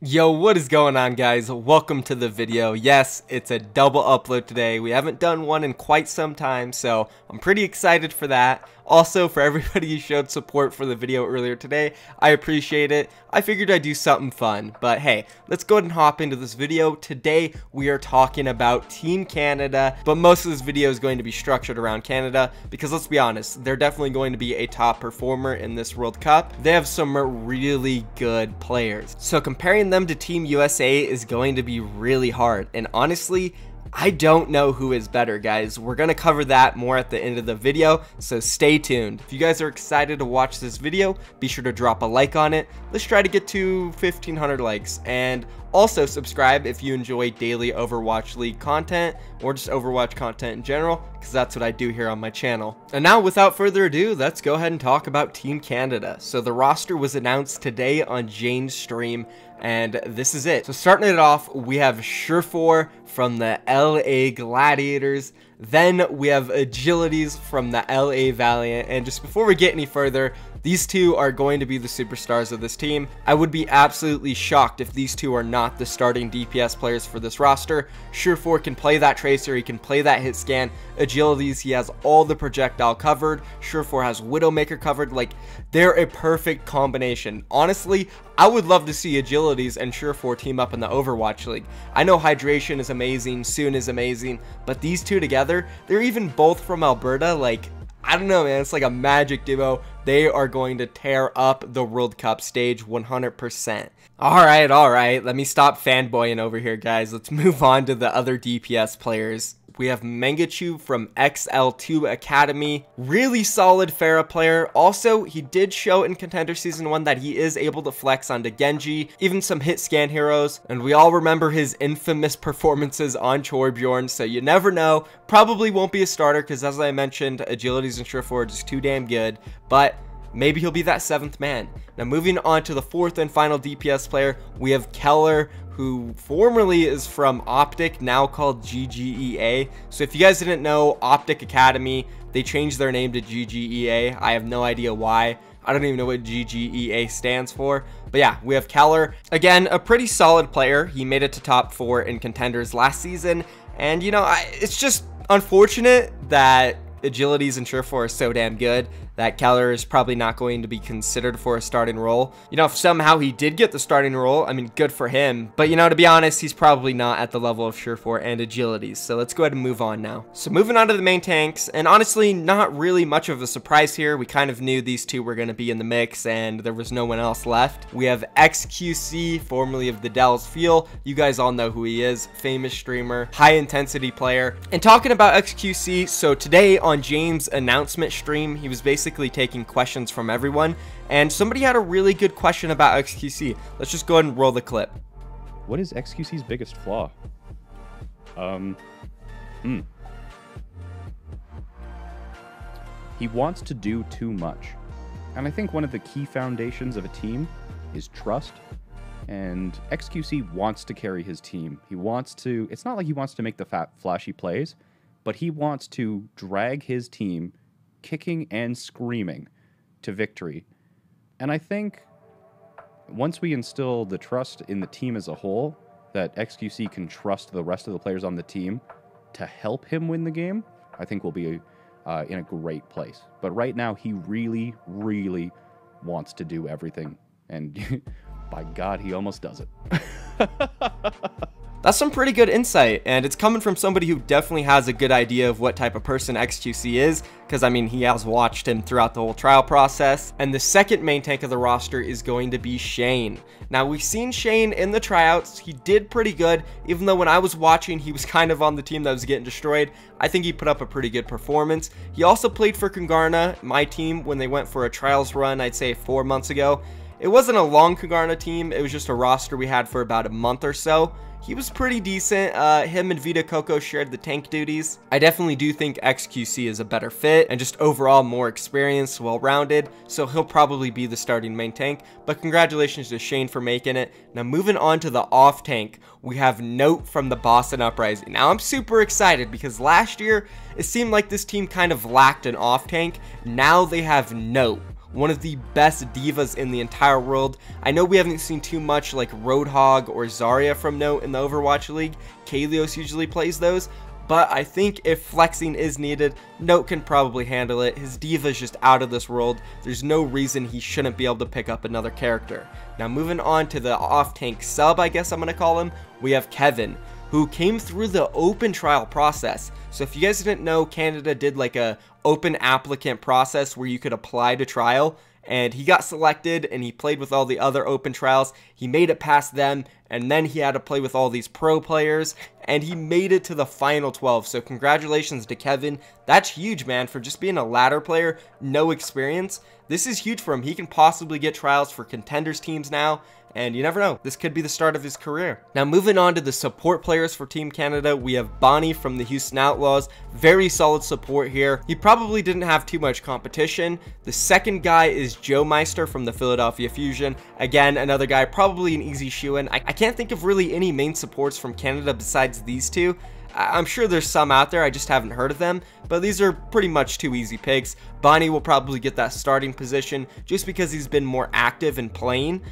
Yo, what is going on, guys? Welcome to the video. Yes, it's a double upload today. We haven't done one in quite some time, so I'm pretty excited for that. Also, for everybody who showed support for the video earlier today, I appreciate it. I figured I'd do something fun, but hey, let's go ahead and hop into this video. Today, we are talking about Team Canada, but most of this video is going to be structured around Canada because let's be honest, they're definitely going to be a top performer in this World Cup. They have some really good players. So comparing them to Team USA is going to be really hard, and honestly, I don't know who is better, guys. We're going to cover that more at the end of the video, so stay tuned. If you guys are excited to watch this video, be sure to drop a like on it. Let's try to get to 1,500 likes, and also subscribe if you enjoy daily Overwatch League content, or just Overwatch content in general, because that's what I do here on my channel. And now, without further ado, let's go ahead and talk about Team Canada. So the roster was announced today on Jane's stream, and this is it. So starting it off, we have Surefour from the LA Gladiators. Then we have Agilities from the LA Valiant. And just before we get any further, these two are going to be the superstars of this team. I would be absolutely shocked if these two are not the starting DPS players for this roster. Surefour can play that Tracer, he can play that hit scan. Agilities, he has all the projectile covered. Surefour has Widowmaker covered. Like, they're a perfect combination. Honestly, I would love to see Agilities and Surefour team up in the Overwatch League. I know Hydration is amazing, Soon is amazing, but these two together, they're even both from Alberta. Like, I don't know, man, it's like a magic duo. They are going to tear up the World Cup stage 100%. Alright, let me stop fanboying over here, guys. Let's move on to the other DPS players. We have Mangachu from XL2 Academy. Really solid Pharah player. Also, he did show in Contender Season 1 that he is able to flex onto Genji, even some hit scan heroes. And we all remember his infamous performances on Torbjorn, so you never know. Probably won't be a starter because, as I mentioned, Agilities and Surefour are just too damn good. But maybe he'll be that 7th man. Now, moving on to the 4th and final DPS player, we have Keller, who formerly is from Optic, now called GGEA. So if you guys didn't know, Optic Academy, they changed their name to GGEA. I have no idea why. I don't even know what GGEA stands for. But yeah, we have Keller. Again, a pretty solid player. He made it to top 4 in contenders last season. And, you know, it's just unfortunate that Agilities and Surefour are so damn good that Keller is probably not going to be considered for a starting role. You know, if somehow he did get the starting role, I mean, good for him. But, you know, to be honest, he's probably not at the level of Surefour and Agilities. So let's go ahead and move on now. So moving on to the main tanks, and honestly, not really much of a surprise here. We kind of knew these two were going to be in the mix, and there was no one else left. We have XQC, formerly of the Dells Feel. You guys all know who he is. Famous streamer, high-intensity player. And talking about XQC, so today on James' announcement stream, he was basically taking questions from everyone, and somebody had a really good question about XQC. Let's just go ahead and roll the clip. What is XQC's biggest flaw? He wants to do too much. And I think one of the key foundations of a team is trust. And XQC wants to carry his team. He wants to, it's not like he wants to make the flashy plays, but he wants to drag his team kicking and screaming to victory. And I think once we instill the trust in the team as a whole, that XQC can trust the rest of the players on the team to help him win the game, I think we'll be in a great place. But right now, he really wants to do everything. And by God, he almost does it. That's some pretty good insight, and it's coming from somebody who definitely has a good idea of what type of person XQC is, because I mean, he has watched him throughout the whole trial process. And the second main tank of the roster is going to be Shane. Now, we've seen Shane in the tryouts. He did pretty good, even though when I was watching, he was kind of on the team that was getting destroyed. I think he put up a pretty good performance. He also played for Kungarna, my team, when they went for a trials run, I'd say 4 months ago. It wasn't a long Kungarna team, it was just a roster we had for about a month or so. He was pretty decent. Him and Vita Coco shared the tank duties. I definitely do think XQC is a better fit and just overall more experienced, well-rounded, so he'll probably be the starting main tank. But congratulations to Shane for making it. Now moving on to the off tank, we have Note from the Boston Uprising. Now I'm super excited because last year it seemed like this team kind of lacked an off tank. Now they have Note, one of the best divas in the entire world. I know we haven't seen too much like Roadhog or Zarya from note in the Overwatch League. Kalios usually plays those. But I think if flexing is needed, Note can probably handle it. His diva is just out of this world. There's no reason he shouldn't be able to pick up another character. Now moving on to the off-tank sub, I guess I'm going to call him, we have Kevin, who came through the open trial process. So if you guys didn't know, Canada did like a open applicant process where you could apply to trial. And he got selected and he played with all the other open trials. He made it past them, and then he had to play with all these pro players, and he made it to the final 12. So congratulations to Kevin. That's huge, man, for just being a ladder player, no experience. This is huge for him. He can possibly get trials for contenders teams now, and you never know, this could be the start of his career. Now moving on to the support players for Team Canada, we have Bonnie from the Houston Outlaws. Very solid support here. He probably didn't have too much competition. The second guy is Joe Meister from the Philadelphia Fusion. Again, another guy, probably an easy shoe-in. I can't think of really any main supports from Canada besides these two. I'm sure there's some out there, I just haven't heard of them, but these are pretty much two easy picks. Bonnie will probably get that starting position just because he's been more active in playing.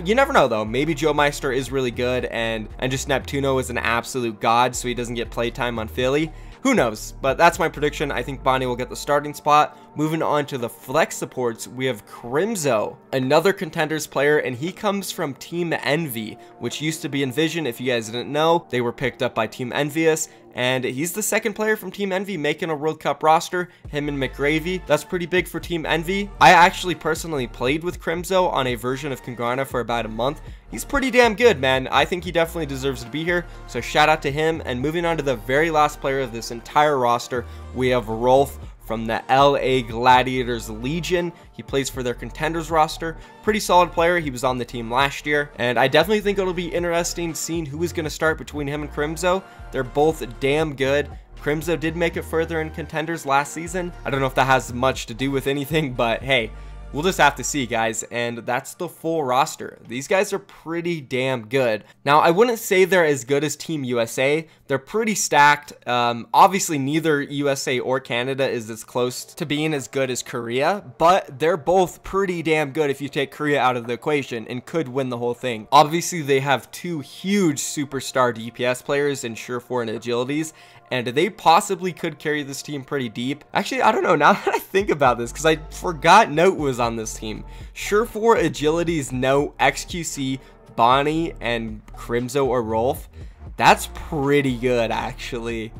You never know though, maybe Joe Meister is really good and just Neptuno is an absolute god, so he doesn't get playtime on Philly. Who knows? But that's my prediction. I think Bonnie will get the starting spot. Moving on to the flex supports, we have Crimzo, another contenders player, and he comes from Team Envy, which used to be Envision. If you guys didn't know, they were picked up by Team Envious, and he's the second player from Team Envy making a World Cup roster, him and McGravy. That's pretty big for Team Envy. I actually personally played with Crimzo on a version of Kangana for about a month. He's pretty damn good, man. I think he definitely deserves to be here, so shout out to him. And moving on to the very last player of this entire roster, we have Rolf from the LA Gladiators Legion. He plays for their contenders roster. Pretty solid player. He was on the team last year, and I definitely think it'll be interesting seeing who is going to start between him and Crimzo. They're both damn good. Crimzo did make it further in contenders last season. I don't know if that has much to do with anything, but hey, we'll just have to see, guys. And that's the full roster. These guys are pretty damn good. Now, I wouldn't say they're as good as Team USA. They're pretty stacked. Obviously, neither USA or Canada is as close to being as good as Korea, but they're both pretty damn good if you take Korea out of the equation and could win the whole thing. Obviously, they have two huge superstar DPS players in Surefour and Agilities, and they possibly could carry this team pretty deep. Actually, I don't know, now that I think about this, because I forgot Note was on this team. Surefour, Agilities, Note, XQC, Bonnie, and Crimzo or Rolf. That's pretty good, actually.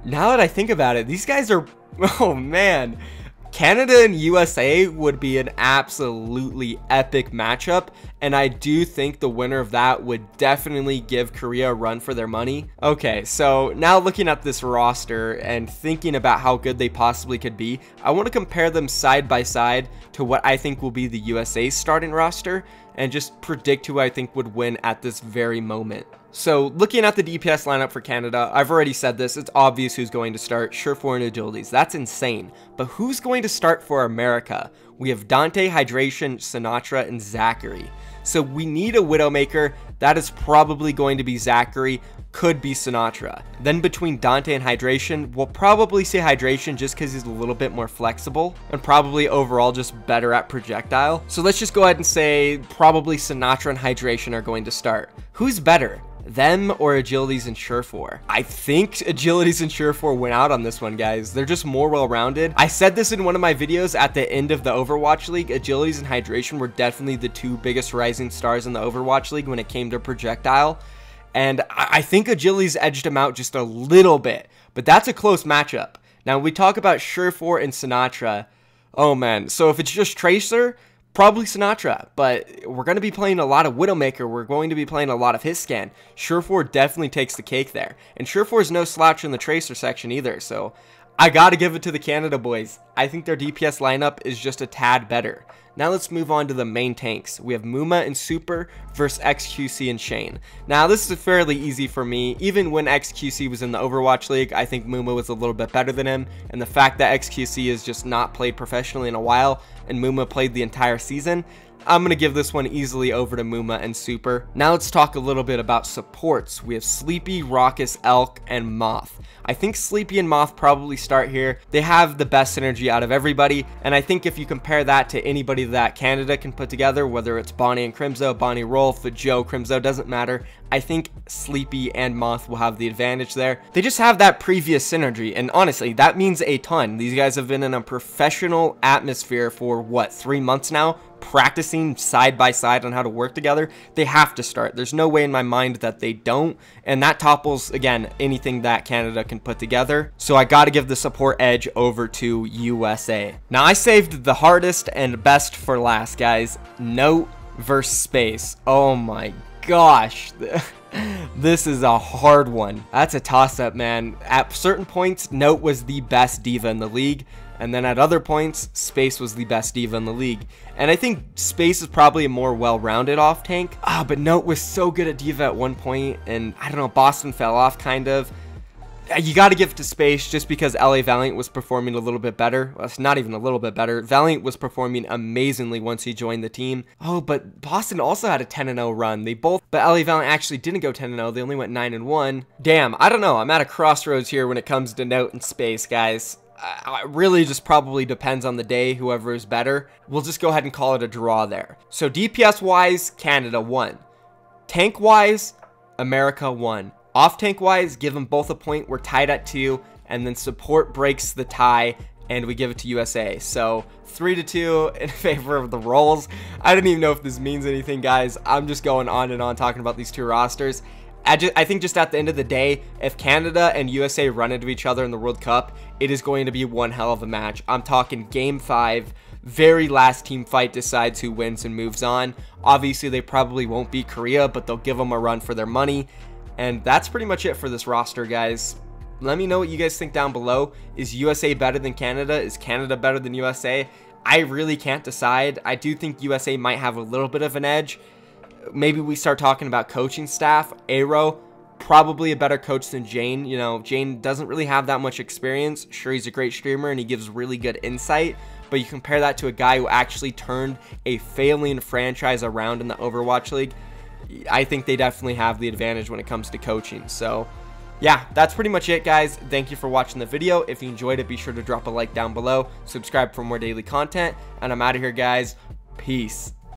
Now that I think about it, these guys are, oh man. Canada and USA would be an absolutely epic matchup, and I do think the winner of that would definitely give Korea a run for their money. Okay, so now looking at this roster and thinking about how good they possibly could be, I want to compare them side by side to what I think will be the USA starting roster and just predict who I think would win at this very moment. So looking at the DPS lineup for Canada, I've already said this, it's obvious who's going to start, Surefour and Agilities. That's insane. But who's going to start for America? We have Dante, Hydration, Sinatra, and Zachary. So we need a Widowmaker. That is probably going to be Zachary, could be Sinatra. Then between Dante and Hydration, we'll probably say Hydration just because he's a little bit more flexible and probably overall just better at projectile. So let's just go ahead and say probably Sinatra and Hydration are going to start. Who's better? Them or Agilities and Surefour? I think Agilities and Surefour went out on this one, guys. They're just more well-rounded. I said this in one of my videos at the end of the Overwatch League. Agilities and Hydration were definitely the two biggest rising stars in the Overwatch League when it came to projectile. And I think Agilities edged him out just a little bit. But that's a close matchup. Now, when we talk about Surefour and Sinatra, oh man. So if it's just Tracer, probably Sinatra, but we're going to be playing a lot of Widowmaker. We're going to be playing a lot of his scan. Surefour definitely takes the cake there. And Surefour is no slouch in the Tracer section either, so I got to give it to the Canada boys. I think their DPS lineup is just a tad better. Now let's move on to the main tanks. We have Muma and Super versus XQC and Shane. Now this is fairly easy for me. Even when XQC was in the Overwatch League, I think Muma was a little bit better than him. And the fact that XQC has just not played professionally in a while and Muma played the entire season, I'm going to give this one easily over to Muma and Super. Now let's talk a little bit about supports. We have Sleepy, Raucous, Elk, and Moth. I think Sleepy and Moth probably start here. They have the best synergy out of everybody, and I think if you compare that to anybody that Canada can put together, whether it's Bonnie and Crimzo, Bonnie Rolf, Joe, Crimzo, doesn't matter. I think Sleepy and Moth will have the advantage there. They just have that previous synergy, and honestly, that means a ton. These guys have been in a professional atmosphere for, what, 3 months now? Practicing side by side on how to work together. They have to start. There's no way in my mind that they don't, and that topples, again, anything that Canada can put together. So I got to give the support edge over to USA. Now I saved the hardest and best for last, guys. Note versus Space. Oh my gosh. This is a hard one. That's a toss-up, man. At certain points, Note was the best diva in the league, and then at other points, Space was the best diva in the league. And I think Space is probably a more well-rounded off tank. But Note was so good at diva at one point, and I don't know, Boston fell off kind of. You got to give it to Space just because LA Valiant was performing a little bit better. Well, it's not even a little bit better. Valiant was performing amazingly once he joined the team. Oh, but Boston also had a 10-0 run. But LA Valiant actually didn't go 10-0. They only went 9-1. Damn, I don't know. I'm at a crossroads here when it comes to Note and Space, guys. It really just probably depends on the day, whoever is better. We'll just go ahead and call it a draw there. So DPS-wise, Canada won. Tank-wise, America won. Off-tank wise, give them both a point. We're tied at 2, and then support breaks the tie, and we give it to USA. So 3-2 in favor of the roles. I don't even know if this means anything, guys. I'm just going on and on talking about these two rosters. I think just at the end of the day, if Canada and USA run into each other in the World Cup, it is going to be one hell of a match. I'm talking Game 5. Very last team fight decides who wins and moves on. Obviously, they probably won't beat Korea, but they'll give them a run for their money. And that's pretty much it for this roster, guys. Let me know what you guys think down below. Is USA better than Canada? Is Canada better than USA? I really can't decide. I do think USA might have a little bit of an edge. Maybe we start talking about coaching staff. Aero, probably a better coach than Jane. You know, Jane doesn't really have that much experience. Sure, he's a great streamer and he gives really good insight. But you compare that to a guy who actually turned a failing franchise around in the Overwatch League. I think they definitely have the advantage when it comes to coaching. So yeah, that's pretty much it, guys. Thank you for watching the video. If you enjoyed it, be sure to drop a like down below, subscribe for more daily content, and I'm out of here, guys. Peace.